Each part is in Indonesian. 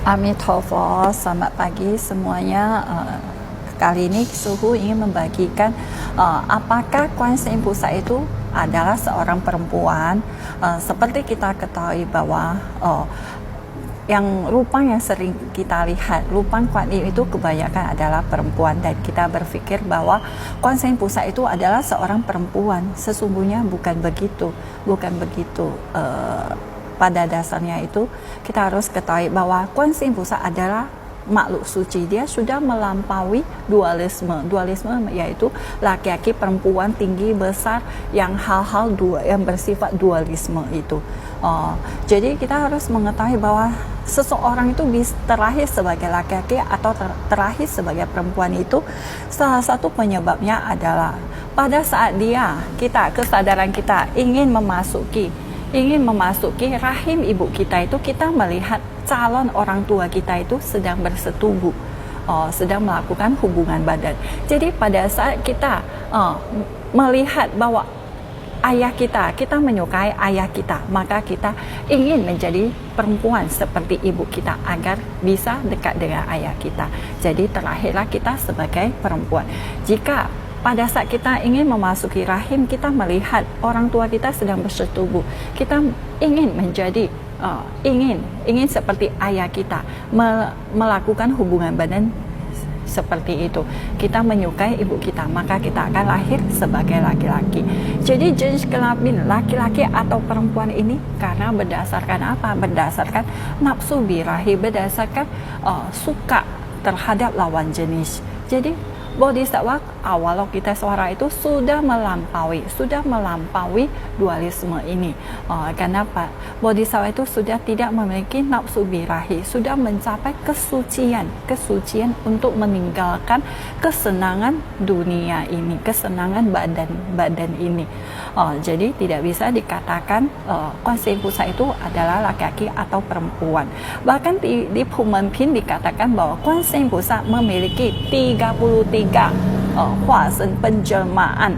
Amitabha, selamat pagi semuanya. Kali ini Suhu ingin membagikan apakah Kuan Yin Pusat itu adalah seorang perempuan. Seperti kita ketahui bahwa yang lupang yang sering kita lihat, lupang Kuan Yin itu kebanyakan adalah perempuan, dan kita berpikir bahwa Kuan Yin Pusat itu adalah seorang perempuan. Sesungguhnya bukan begitu. Pada dasarnya itu kita harus ketahui bahwa Kuan Yin Pusat adalah makhluk suci. Dia sudah melampaui dualisme. Dualisme yaitu laki-laki, perempuan, tinggi, besar, yang hal-hal yang bersifat dualisme itu. Jadi kita harus mengetahui bahwa seseorang itu terlahir sebagai laki-laki atau terlahir sebagai perempuan itu salah satu penyebabnya adalah pada saat kesadaran kita ingin memasuki rahim ibu kita itu, kita melihat calon orang tua kita itu sedang bersetubuh, sedang melakukan hubungan badan. Jadi pada saat kita melihat bahwa kita menyukai ayah kita, maka kita ingin menjadi perempuan seperti ibu kita agar bisa dekat dengan ayah kita. Jadi terlahirlah kita sebagai perempuan. Jika pada saat kita ingin memasuki rahim, kita melihat orang tua kita sedang bersetubuh, kita ingin menjadi ingin seperti ayah kita, melakukan hubungan badan seperti itu. Kita menyukai ibu kita, maka kita akan lahir sebagai laki-laki. Jadi jenis kelamin laki-laki atau perempuan ini karena berdasarkan apa? Berdasarkan nafsu birahi, berdasarkan suka terhadap lawan jenis. Jadi Bodhisattva Avalokitesvara itu sudah melampaui dualisme ini. Kenapa? Bodhisattva itu sudah tidak memiliki nafsu birahi, sudah mencapai kesucian untuk meninggalkan kesenangan dunia ini, kesenangan badan ini. Jadi tidak bisa dikatakan Kuan Yin Pusat itu adalah laki-laki atau perempuan. Bahkan di Phuman Pin dikatakan bahwa Kuan Yin Pusat memiliki 33 huasen penjelmaan.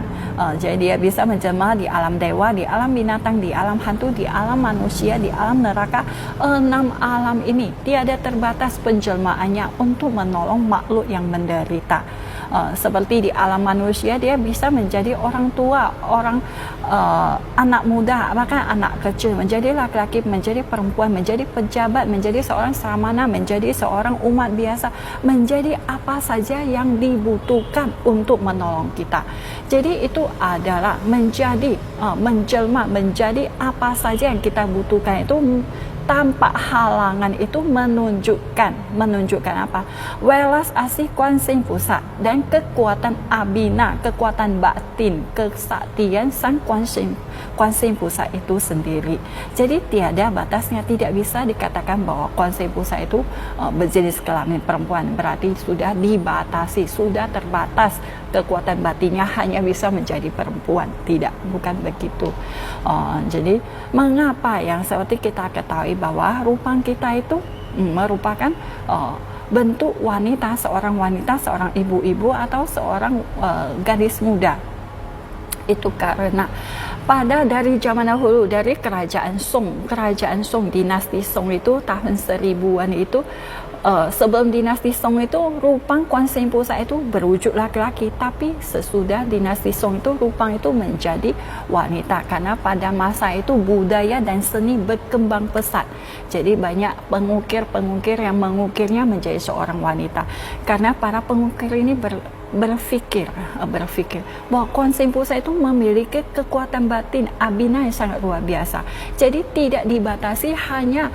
Jadi dia bisa menjelma di alam dewa, di alam binatang, di alam hantu, di alam manusia, di alam neraka. 6 alam ini tiada terbatas penjelmaannya untuk menolong makhluk yang menderita. Seperti di alam manusia, dia bisa menjadi orang tua, anak muda, bahkan anak kecil, menjadi laki-laki, menjadi perempuan, menjadi pejabat, menjadi seorang sramana, menjadi seorang umat biasa, menjadi apa saja yang dibutuhkan untuk menolong kita. Jadi itu adalah menjelma menjadi apa saja yang kita butuhkan, itu tanpa halangan, itu menunjukkan apa? Welas asih Kuan Yin Pusat dan kekuatan abina, kekuatan batin, kesaktian sang Kuan Yin Pusat itu sendiri. Jadi tiada batasnya, tidak bisa dikatakan bahwa Kuan Yin Pusat itu berjenis kelamin perempuan, berarti sudah dibatasi, sudah terbatas kekuatan batinnya, hanya bisa menjadi perempuan. Tidak, bukan begitu. Jadi mengapa yang seperti kita ketahui bahwa rupang kita itu merupakan bentuk wanita, seorang ibu-ibu atau seorang gadis muda. Itu karena dari zaman dahulu, dari kerajaan Song, dinasti Song itu tahun 1000-an itu, sebelum dinasti Song itu rupang Kuan Yin Pusat itu berwujud laki-laki, tapi sesudah dinasti Song itu rupang itu menjadi wanita, karena pada masa itu budaya dan seni berkembang pesat. Jadi banyak pengukir yang mengukirnya menjadi seorang wanita, karena para pengukir ini berpikir bahwa Kuan Yin Pusat itu memiliki kekuatan batin abina yang sangat luar biasa. Jadi tidak dibatasi hanya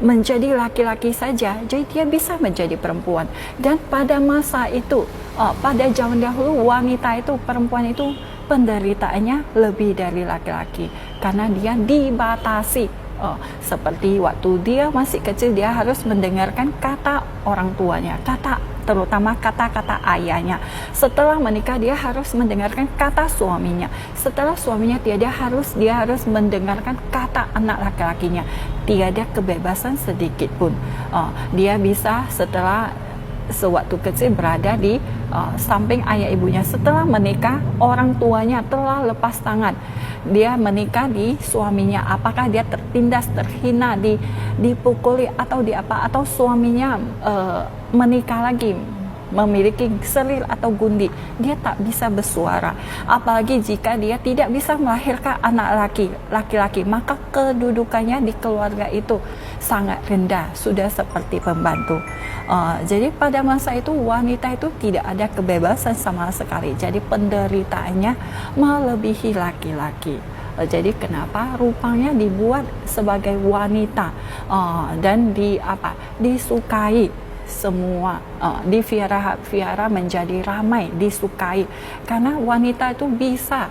menjadi laki-laki saja, jadi dia bisa menjadi perempuan. Dan pada masa itu, pada zaman dahulu, wanita itu, perempuan itu penderitaannya lebih dari laki-laki, karena dia dibatasi. Seperti waktu dia masih kecil, dia harus mendengarkan kata orang tuanya, terutama kata-kata ayahnya. Setelah menikah, dia harus mendengarkan kata suaminya. Setelah suaminya dia harus mendengarkan kata anak laki-lakinya. Tiada kebebasan sedikit pun. Dia bisa setelah sewaktu kecil berada di samping ayah ibunya. Setelah menikah, orang tuanya telah lepas tangan. dia menikah di suaminya, apakah dia tertindas, terhina, dipukuli atau di apa, atau suaminya menikah lagi, memiliki selir atau gundi, dia tak bisa bersuara. Apalagi jika dia tidak bisa melahirkan anak laki-laki, maka kedudukannya di keluarga itu sangat rendah, sudah seperti pembantu. Jadi pada masa itu wanita itu tidak ada kebebasan sama sekali. Jadi penderitaannya melebihi laki-laki. Jadi kenapa rupanya dibuat sebagai wanita dan disukai semua, diviara menjadi ramai, disukai, karena wanita itu bisa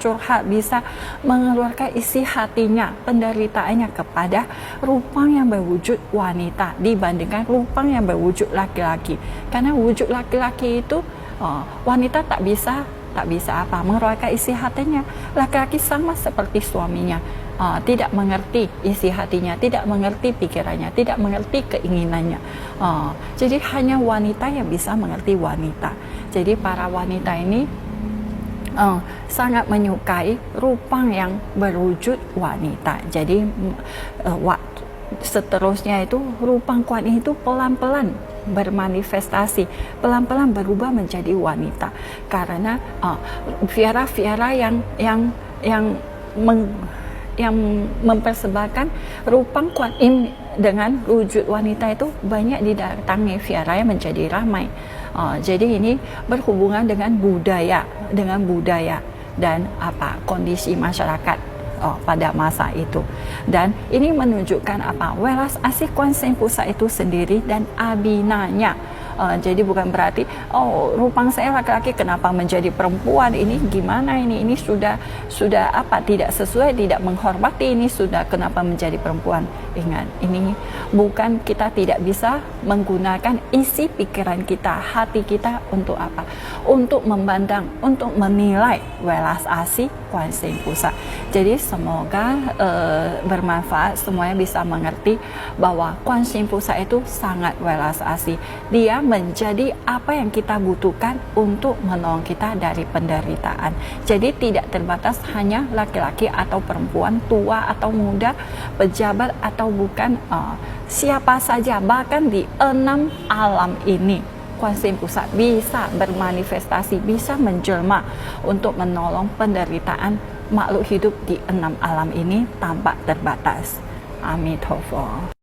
curhat, bisa mengeluarkan isi hatinya, penderitaannya kepada rupa yang berwujud wanita dibandingkan rupa yang berwujud laki-laki. Karena wujud laki-laki itu wanita tak bisa mengeluarkan isi hatinya. Laki-laki sama seperti suaminya, tidak mengerti isi hatinya, tidak mengerti pikirannya, tidak mengerti keinginannya. Jadi hanya wanita yang bisa mengerti wanita. Jadi para wanita ini sangat menyukai rupa yang berwujud wanita. Jadi seterusnya itu rupa kuat itu pelan-pelan bermanifestasi, pelan-pelan berubah menjadi wanita, karena viara-viara yang mempersembahkan rupa Kuan Yin dengan wujud wanita itu banyak didatangi, viara yang menjadi ramai. Jadi ini berhubungan dengan budaya dan kondisi masyarakat pada masa itu. Dan ini menunjukkan welas asih Kuan Yin Pusat itu sendiri dan abinanya. Jadi bukan berarti rupang saya laki-laki kenapa menjadi perempuan, ini gimana, ini sudah tidak sesuai, tidak menghormati, ini sudah kenapa menjadi perempuan. Ingat, ini bukan, kita tidak bisa menggunakan isi pikiran kita, hati kita untuk untuk memandang, untuk menilai welas asih Kuan Yin Pusat. Jadi semoga bermanfaat, semuanya bisa mengerti bahwa Kuan Yin Pusat itu sangat welas asih. Dia menjadi apa yang kita butuhkan untuk menolong kita dari penderitaan. Jadi tidak terbatas hanya laki-laki atau perempuan, tua atau muda, pejabat atau bukan, siapa saja, bahkan di 6 alam ini Kuan Yin Pusat bisa bermanifestasi, bisa menjelma untuk menolong penderitaan makhluk hidup di 6 alam ini tanpa terbatas. Amitofo.